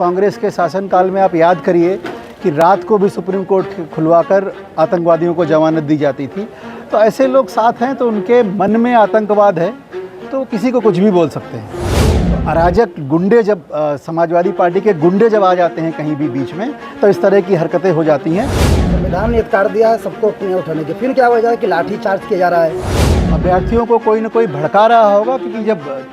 कांग्रेस के शासनकाल में आप याद करिए कि रात को भी सुप्रीम कोर्ट खुलवाकर आतंकवादियों को जमानत दी जाती थी। तो ऐसे लोग साथ हैं तो उनके मन में आतंकवाद है तो किसी को कुछ भी बोल सकते हैं। अराजक गुंडे जब समाजवादी पार्टी के गुंडे जब आ जाते हैं कहीं भी बीच में तो इस तरह की हरकतें हो जाती हैं। संविधान ने अधिकार दिया है सबको अपने उठाने के, फिर क्या वजह है कि लाठी चार्ज किया जा रहा है? अभ्यर्थियों को कोई ना कोई भड़का रहा होगा, क्योंकि जब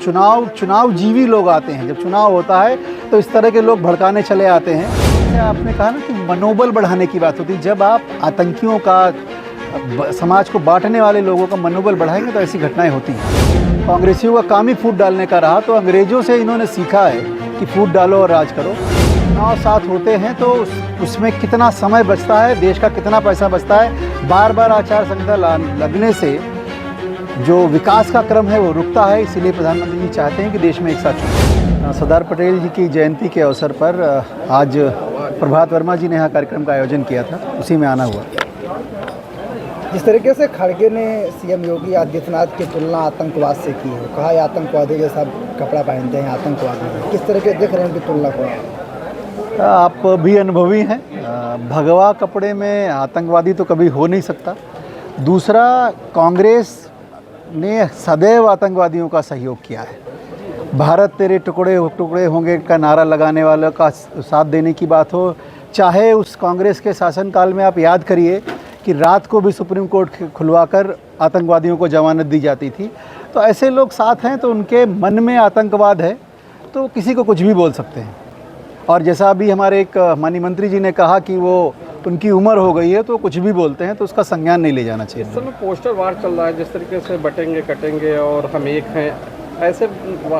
चुनाव जीवी लोग आते हैं, जब चुनाव होता है तो इस तरह के लोग भड़काने चले आते हैं। आपने कहा ना कि मनोबल बढ़ाने की बात होती है। जब आप आतंकियों का, समाज को बांटने वाले लोगों का मनोबल बढ़ाएंगे तो ऐसी घटनाएं होती हैं। कांग्रेसियों का काम ही फूट डालने का रहा, तो अंग्रेजों से इन्होंने सीखा है कि फूट डालो और राज करो। चुनाव साथ होते हैं तो उसमें कितना समय बचता है, देश का कितना पैसा बचता है। बार बार आचार संहिता लगने से जो विकास का क्रम है वो रुकता है। इसीलिए प्रधानमंत्री जी चाहते हैं कि देश में एक साथ चुनाव। सरदार पटेल जी की जयंती के अवसर पर आज प्रभात वर्मा जी ने यहाँ कार्यक्रम का आयोजन किया था, उसी में आना हुआ। जिस तरीके से खड़गे ने सीएम योगी आदित्यनाथ की तुलना आतंकवाद से की है, कहा है आतंकवादी जैसा कपड़ा पहनते हैं आतंकवादी, किस तरह के देख रहे हैं उनकी तुलना को? आप भी अनुभवी हैं, भगवा कपड़े में आतंकवादी तो कभी हो नहीं सकता। दूसरा, कांग्रेस ने सदैव आतंकवादियों का सहयोग किया है। भारत तेरे टुकड़े टुकड़े होंगे का नारा लगाने वालों का साथ देने की बात हो, चाहे उस कांग्रेस के शासनकाल में आप याद करिए कि रात को भी सुप्रीम कोर्ट खुलवाकर आतंकवादियों को जमानत दी जाती थी। तो ऐसे लोग साथ हैं तो उनके मन में आतंकवाद है तो किसी को कुछ भी बोल सकते हैं। और जैसा अभी हमारे एक माननीय मंत्री जी ने कहा कि वो उनकी उम्र हो गई है तो कुछ भी बोलते हैं, तो उसका संज्ञान नहीं ले जाना चाहिए। इस समय पोस्टर वार चल रहा है, जिस तरीके से बटेंगे कटेंगे और हम एक हैं, ऐसे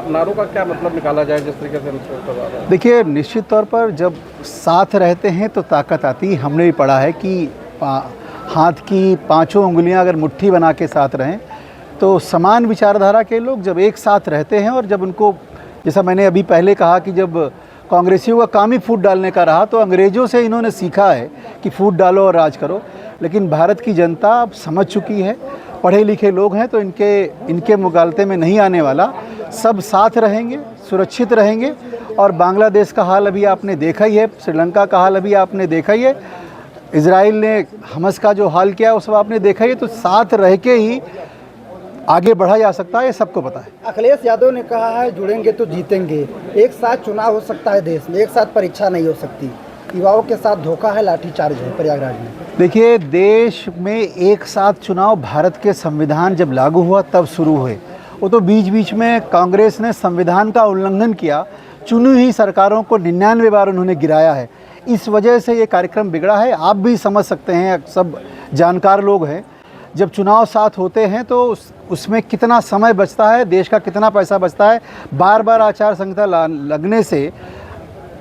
नारों का क्या मतलब निकाला जाए जिस तरीके से हम पोस्टर वार है? देखिए, निश्चित तौर पर जब साथ रहते हैं तो ताकत आती है। हमने भी पढ़ा है कि हाथ की पांचों उंगलियां अगर मुट्ठी बना के साथ रहें तो समान विचारधारा के लोग जब एक साथ रहते हैं, और जब उनको, जैसा मैंने अभी पहले कहा कि जब कांग्रेसियों का काम ही फूट डालने का रहा, तो अंग्रेज़ों से इन्होंने सीखा है कि फूट डालो और राज करो। लेकिन भारत की जनता अब समझ चुकी है, पढ़े लिखे लोग हैं, तो इनके मुगालते में नहीं आने वाला। सब साथ रहेंगे, सुरक्षित रहेंगे। और बांग्लादेश का हाल अभी आपने देखा ही है, श्रीलंका का हाल अभी आपने देखा ही है, इजराइल ने हमस का जो हाल किया वो सब आपने देखा ही है। तो साथ रह के ही आगे बढ़ा जा सकता है, ये सबको पता है। अखिलेश यादव ने कहा है जुड़ेंगे तो जीतेंगे, एक साथ चुनाव हो सकता है देश में, एक साथ परीक्षा नहीं हो सकती। युवाओं के साथ धोखा है, लाठीचार्ज है प्रयागराज में। देखिए, देश में एक साथ चुनाव भारत के संविधान जब लागू हुआ तब शुरू हुए। वो तो बीच बीच में कांग्रेस ने संविधान का उल्लंघन किया, चुनी हुई सरकारों को 99 बार उन्होंने गिराया है। इस वजह से ये कार्यक्रम बिगड़ा है। आप भी समझ सकते हैं, सब जानकार लोग हैं। जब चुनाव साथ होते हैं तो उसमें कितना समय बचता है, देश का कितना पैसा बचता है। बार बार आचार संहिता लगने से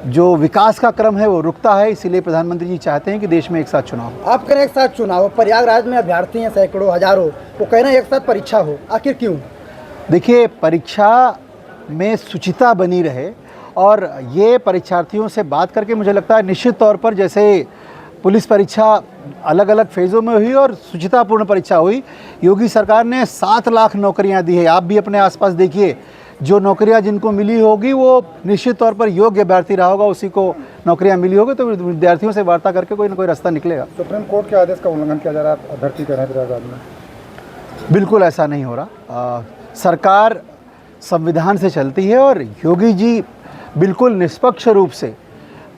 जो विकास का क्रम है वो रुकता है। इसीलिए प्रधानमंत्री जी चाहते हैं कि देश में एक साथ चुनाव हो। आप कह रहे हैं एक साथ चुनाव हो, प्रयागराज में अभ्यर्थी हैं सैकड़ों हजारों, वो कह रहे हैं एक साथ परीक्षा हो, आखिर क्यों? देखिए, परीक्षा में शुचिता बनी रहे, और ये परीक्षार्थियों से बात करके मुझे लगता है निश्चित तौर पर, जैसे पुलिस परीक्षा अलग अलग फेज़ों में हुई और शुचितापूर्ण परीक्षा हुई। योगी सरकार ने 7 लाख नौकरियां दी है। आप भी अपने आसपास देखिए, जो नौकरियां जिनको मिली होगी वो निश्चित तौर पर योग्य अभ्यर्थी रहा होगा, उसी को नौकरियां मिली होगी। तो विद्यार्थियों से वार्ता करके कोई ना कोई रास्ता निकलेगा। सुप्रीम कोर्ट के आदेश का उल्लंघन किया जा रहा है, अभ्यर्थी कह रहे हैं प्रयागराज में। बिल्कुल ऐसा नहीं हो रहा। सरकार संविधान से चलती है और योगी जी बिल्कुल निष्पक्ष रूप से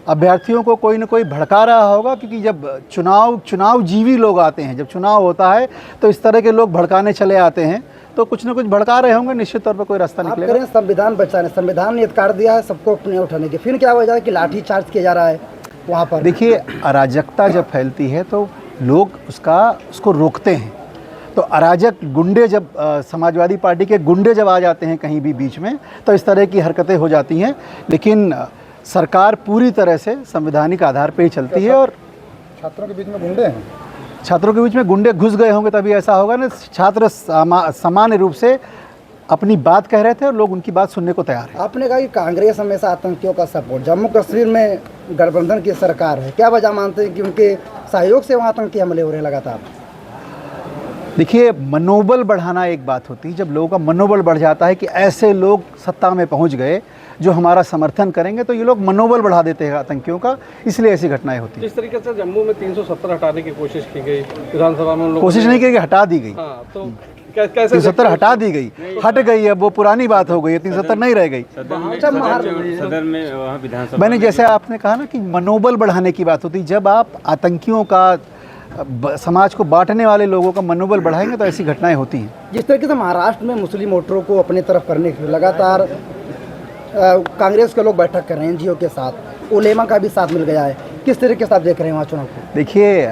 अभ्यर्थियों को कोई ना कोई भड़का रहा होगा, क्योंकि जब चुनाव जीवी लोग आते हैं, जब चुनाव होता है तो इस तरह के लोग भड़काने चले आते हैं। तो कुछ ना कुछ भड़का रहे होंगे, निश्चित तौर पर कोई रास्ता निकलेगा। आप करें संविधान बचाने, संविधान ने अधिकार दिया है सबको अपने उठाने के, फिर क्या वजह है कि लाठी चार्ज किया जा रहा है वहाँ पर? देखिए, अराजकता जब फैलती है तो लोग उसको रोकते हैं। तो अराजक गुंडे जब समाजवादी पार्टी के गुंडे जब आ जाते हैं कहीं भी बीच में तो इस तरह की हरकतें हो जाती हैं। लेकिन सरकार पूरी तरह से संवैधानिक आधार पर ही चलती है। और छात्रों के बीच में गुंडे हैं, छात्रों के बीच में गुंडे घुस गए होंगे तभी ऐसा होगा ना। छात्र सामान्य रूप से अपनी बात कह रहे थे और लोग उनकी बात सुनने को तैयार है। आपने कहा कि कांग्रेस हमेशा आतंकियों का सपोर्ट, जम्मू कश्मीर में गठबंधन की सरकार है, क्या वजह मानते हैं कि उनके सहयोग से वहाँ आतंकी हमले हो रहे लगातार? देखिए, मनोबल बढ़ाना एक बात होती है। जब लोगों का मनोबल बढ़ जाता है कि ऐसे लोग सत्ता में पहुंच गए जो हमारा समर्थन करेंगे, तो ये लोग मनोबल बढ़ा देते हैं आतंकियों का, इसलिए ऐसी घटनाएं होती हैं। जिस तरीके से जम्मू में 370 हटाने की कोशिश की गई, विधानसभा में उन लोगों कोशिश ने- नहीं की, हटा दी गई। हाँ, तो कैसे 370 हटा दी गई, हट गई, अब वो पुरानी बात हो गई है, 370 नहीं रह गई। सदन में वहाँ विधानसभा मैंने जैसे आपने कहा ना कि मनोबल बढ़ाने की बात होती है, जब आप आतंकियों का समाज को बांटने वाले लोगों का मनोबल बढ़ाएंगे तो ऐसी घटनाएं होती हैं। जिस तरीके से महाराष्ट्र में मुस्लिम वोटरों को अपनी तरफ करने के लिए लगातार कांग्रेस के लोग बैठक कर रहे हैं एनजीओ के साथ, उलेमा का भी साथ मिल गया है, किस तरीके से आप देख रहे हैं वहाँ चुनाव को? देखिए,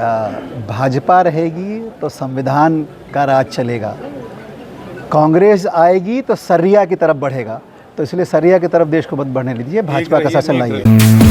भाजपा रहेगी तो संविधान का राज चलेगा, कांग्रेस आएगी तो सरिया की तरफ बढ़ेगा, तो इसलिए सरिया की तरफ देश को मत बढ़ने दीजिए, भाजपा का शासन लाइए।